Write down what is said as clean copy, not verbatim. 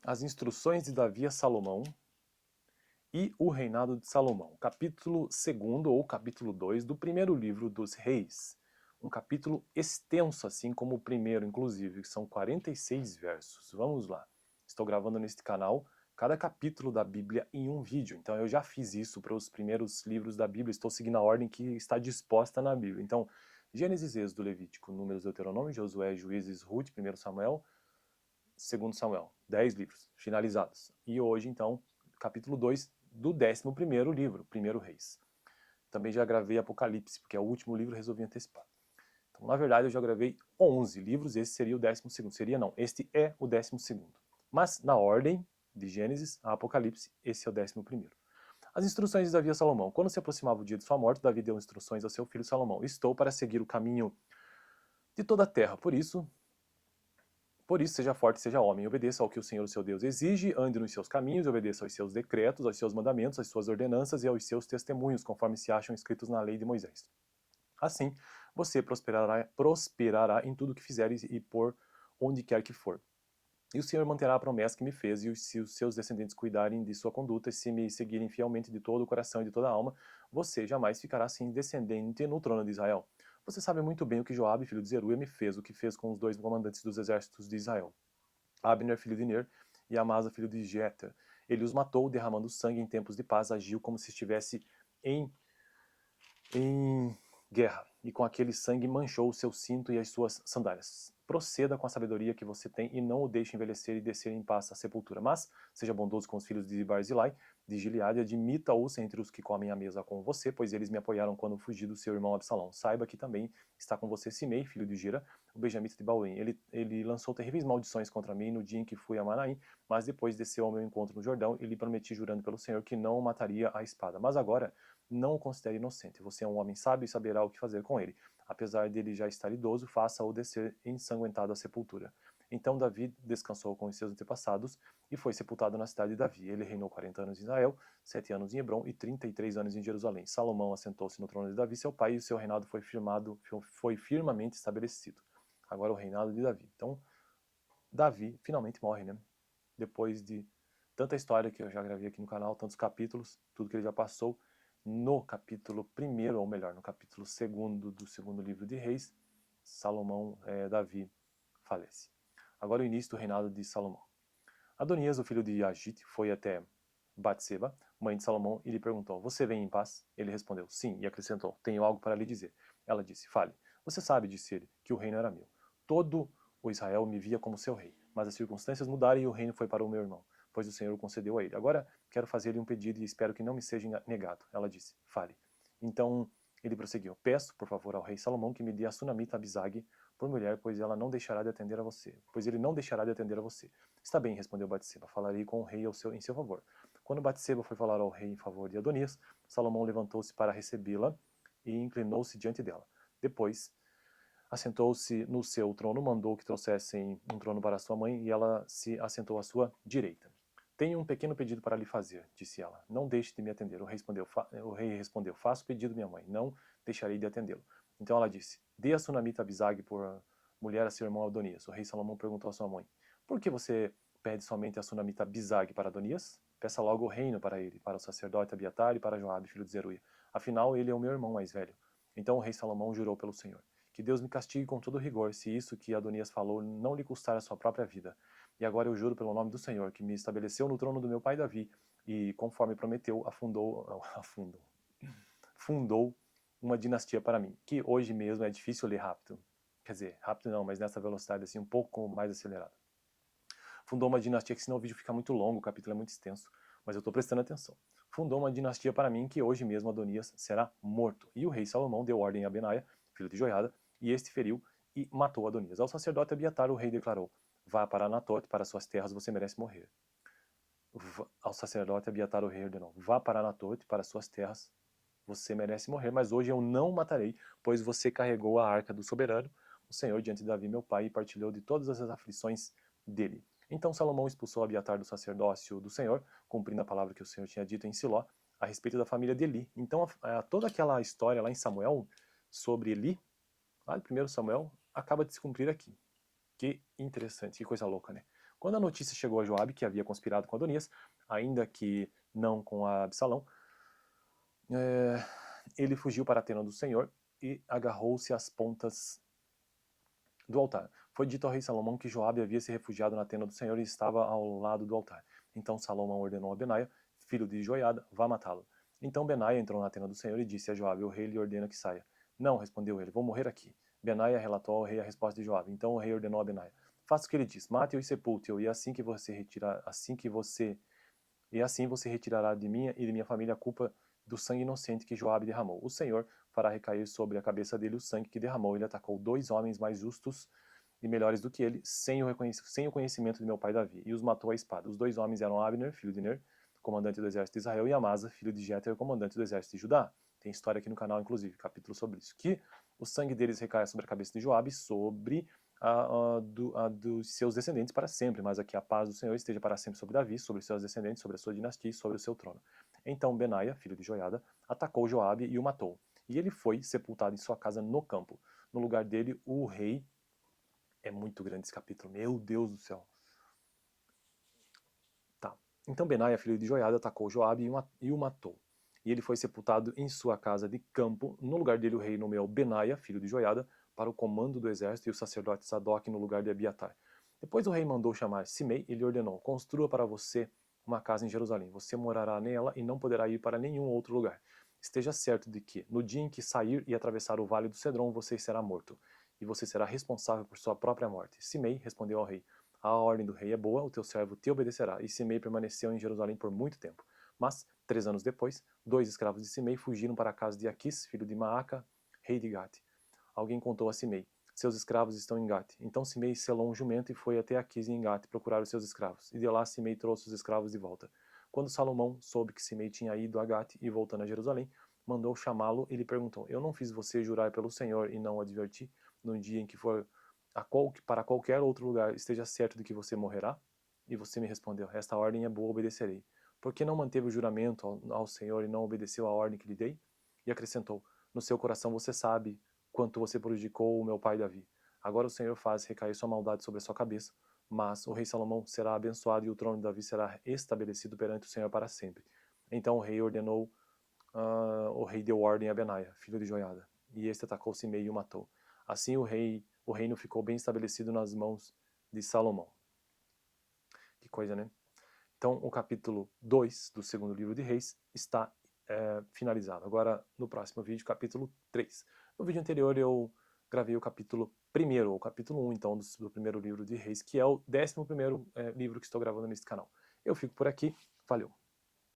As instruções de Davi a Salomão e o reinado de Salomão. Capítulo 2 ou capítulo 2 do primeiro livro dos Reis. Um capítulo extenso, assim como o primeiro, inclusive, que são 46 versos. Vamos lá. Estou gravando neste canal cada capítulo da Bíblia em um vídeo. Então eu já fiz isso para os primeiros livros da Bíblia. Estou seguindo a ordem que está disposta na Bíblia. Então, Gênesis, Êxodo, Levítico, Números, Deuteronômio, Josué, Juízes, Ruth, 1 Samuel, 2 Samuel. 10 livros finalizados. E hoje, então, capítulo 2 do 11º livro, 1 Reis. Também já gravei Apocalipse, porque é o último livro, resolvi antecipar. Então, na verdade, eu já gravei 11 livros, esse seria o 12º. Seria não, este é o 12º. Mas, na ordem de Gênesis a Apocalipse, esse é o 11º. As instruções de Davi a Salomão. Quando se aproximava o dia de sua morte, Davi deu instruções ao seu filho Salomão. Estou para seguir o caminho de toda a terra. Por isso, seja forte, seja homem, obedeça ao que o Senhor, seu Deus, exige, ande nos seus caminhos, obedeça aos seus decretos, aos seus mandamentos, às suas ordenanças e aos seus testemunhos, conforme se acham escritos na lei de Moisés. Assim, você prosperará em tudo que fizeres e por onde quer que for. E o Senhor manterá a promessa que me fez, e se os seus descendentes cuidarem de sua conduta, e se me seguirem fielmente de todo o coração e de toda a alma, você jamais ficará sem descendente no trono de Israel. Você sabe muito bem o que Joabe, filho de Zeruia, me fez, o que fez com os dois comandantes dos exércitos de Israel, Abner, filho de Ner, e Amasa, filho de Jeter. Ele os matou, derramando sangue em tempos de paz, agiu como se estivesse em guerra, e com aquele sangue manchou o seu cinto e as suas sandálias. Proceda com a sabedoria que você tem e não o deixe envelhecer e descer em paz à sepultura. Mas seja bondoso com os filhos de Barzilai, de Gileade, admita-os entre os que comem à mesa com você, pois eles me apoiaram quando fugi do seu irmão Absalão. Saiba que também está com você Simei, filho de Gira, o benjamita de Bauim. Ele lançou terríveis maldições contra mim no dia em que fui a Manaim, mas depois desceu ao meu encontro no Jordão e lhe prometi, jurando pelo Senhor, que não o mataria à espada. Mas agora não o considere inocente. Você é um homem sábio e saberá o que fazer com ele. Apesar dele já estar idoso, faça-o descer ensanguentado à sepultura. Então Davi descansou com os seus antepassados e foi sepultado na cidade de Davi. Ele reinou 40 anos em Israel, 7 anos em Hebrom e 33 anos em Jerusalém. Salomão assentou-se no trono de Davi, seu pai, e o seu reinado foi firmemente estabelecido. Agora o reinado de Davi. Então, Davi finalmente morre, né? Depois de tanta história que eu já gravei aqui no canal, tantos capítulos, tudo que ele já passou, no capítulo 1º, ou melhor, no capítulo 2º do segundo livro de Reis, Davi falece. Agora o início do reinado de Salomão. Adonias, o filho de Agite, foi até Batseba, mãe de Salomão, e lhe perguntou: você vem em paz? Ele respondeu: sim, e acrescentou: tenho algo para lhe dizer. Ela disse: fale. Você sabe, disse ele, que o reino era meu. Todo o Israel me via como seu rei, mas as circunstâncias mudaram e o reino foi para o meu irmão, pois o Senhor o concedeu a ele. Agora quero fazer-lhe um pedido e espero que não me seja negado. Ela disse: fale. Então ele prosseguiu: peço, por favor, ao rei Salomão que me dê a sunamita Abisag por mulher, pois ela não deixará de atender a você. Pois ele não deixará de atender a você. Está bem, respondeu Batseba, falarei com o rei em seu favor. Quando Batseba foi falar ao rei em favor de Adonias, Salomão levantou-se para recebê-la e inclinou-se diante dela. Depois, assentou-se no seu trono, mandou que trouxessem um trono para sua mãe e ela se assentou à sua direita. Tenho um pequeno pedido para lhe fazer, disse ela. Não deixe de me atender. O rei respondeu: faço pedido, minha mãe. Não deixarei de atendê-lo. Então ela disse: dê a sunamita Abisag por mulher a seu irmão Adonias. O rei Salomão perguntou à sua mãe: por que você pede somente a sunamita Abisag para Adonias? Peça logo o reino para ele, para o sacerdote Abiatar e para Joabe, filho de Zeruia. Afinal, ele é o meu irmão mais velho. Então o rei Salomão jurou pelo Senhor: que Deus me castigue com todo rigor, se isso que Adonias falou não lhe custar a sua própria vida. E agora eu juro pelo nome do Senhor, que me estabeleceu no trono do meu pai Davi, e conforme prometeu, fundou uma dinastia para mim, que hoje mesmo é difícil ler rápido. Quer dizer, rápido não, mas nessa velocidade assim, um pouco mais acelerada. Fundou uma dinastia, que senão o vídeo fica muito longo, o capítulo é muito extenso, mas eu estou prestando atenção. Fundou uma dinastia para mim, que hoje mesmo Adonias será morto. E o rei Salomão deu ordem a Benaia, filho de Joiada, e este feriu e matou Adonias. Ao sacerdote Abiatar, o rei declarou: vá para Anatote, para suas terras, você merece morrer. Ao sacerdote Abiatar, o rei ordenou: vá para Anatote, para suas terras, você merece morrer, mas hoje eu não o matarei, pois você carregou a arca do soberano, o Senhor, diante de Davi, meu pai, e partilhou de todas as aflições dele. Então Salomão expulsou Abiatar do sacerdócio do Senhor, cumprindo a palavra que o Senhor tinha dito em Siló, a respeito da família de Eli. Então toda aquela história lá em Samuel, sobre Eli, lá em 1 Samuel, acaba de se cumprir aqui. Que interessante, que coisa louca, né? Quando a notícia chegou a Joabe, que havia conspirado com Adonias, ainda que não com a Absalão, ele fugiu para a tenda do Senhor e agarrou-se às pontas do altar. Foi dito ao rei Salomão que Joabe havia se refugiado na tenda do Senhor e estava ao lado do altar. Então Salomão ordenou a Benaia, filho de Joiada, vá matá-lo. Então Benaia entrou na tenda do Senhor e disse a Joabe, o rei lhe ordena que saia. Não, respondeu ele, vou morrer aqui. Benaia relatou ao rei a resposta de Joabe. Então o rei ordenou a Benaia, faça o que ele diz, mate-o e sepulte-o, e assim você retirará de minha e de minha família a culpa do sangue inocente que Joabe derramou. O Senhor fará recair sobre a cabeça dele o sangue que derramou. Ele atacou 2 homens mais justos e melhores do que ele, sem o conhecimento de meu pai Davi, e os matou à espada. Os 2 homens eram Abner, filho de Ner, comandante do exército de Israel, e Amasa, filho de Jéter, comandante do exército de Judá. Tem história aqui no canal, inclusive, capítulo sobre isso. Que o sangue deles recaia sobre a cabeça de Joabe, sobre dos seus descendentes para sempre, mas aqui a paz do Senhor esteja para sempre sobre Davi, sobre seus descendentes, sobre a sua dinastia e sobre o seu trono. Então Benaia, filho de Joiada, atacou Joabe e o matou. E ele foi sepultado em sua casa no campo. No lugar dele, o rei... É muito grande esse capítulo, meu Deus do céu. Tá. Então Benaia, filho de Joiada, atacou Joabe e o matou. E ele foi sepultado em sua casa de campo. No lugar dele, o rei nomeou Benaia, filho de Joiada, para o comando do exército, e o sacerdote Sadoc no lugar de Abiatar. Depois o rei mandou chamar Simei e lhe ordenou, construa para você uma casa em Jerusalém. Você morará nela e não poderá ir para nenhum outro lugar. Esteja certo de que, no dia em que sair e atravessar o vale do Cedron, você será morto, e você será responsável por sua própria morte. Simei respondeu ao rei, a ordem do rei é boa, o teu servo te obedecerá. E Simei permaneceu em Jerusalém por muito tempo. Mas, 3 anos depois, 2 escravos de Simei fugiram para a casa de Aquis, filho de Maaca, rei de Gate. Alguém contou a Simei, seus escravos estão em Gate. Então Simei selou um jumento e foi até Aquis em Gate procurar os seus escravos. E de lá Simei trouxe os escravos de volta. Quando Salomão soube que Simei tinha ido a Gate e voltando a Jerusalém, mandou chamá-lo e lhe perguntou, eu não fiz você jurar pelo Senhor e não o adverti? No dia em que for para qualquer outro lugar, esteja certo de que você morrerá? E você me respondeu, esta ordem é boa, obedecerei. Por que não manteve o juramento ao Senhor e não obedeceu a ordem que lhe dei? E acrescentou, no seu coração você sabe quanto você prejudicou o meu pai Davi. Agora o Senhor faz recair sua maldade sobre a sua cabeça, mas o rei Salomão será abençoado e o trono de Davi será estabelecido perante o Senhor para sempre. Então o rei ordenou, o rei deu ordem a Benaia, filho de Joiada, e este atacou Simei e o matou. Assim o reino ficou bem estabelecido nas mãos de Salomão. Que coisa, né? Então o capítulo 2 do segundo livro de Reis está finalizado. Agora no próximo vídeo, capítulo 3. No vídeo anterior eu gravei o capítulo 1º, ou capítulo 1 então do primeiro livro de Reis, que é o 11º livro que estou gravando neste canal. Eu fico por aqui, valeu!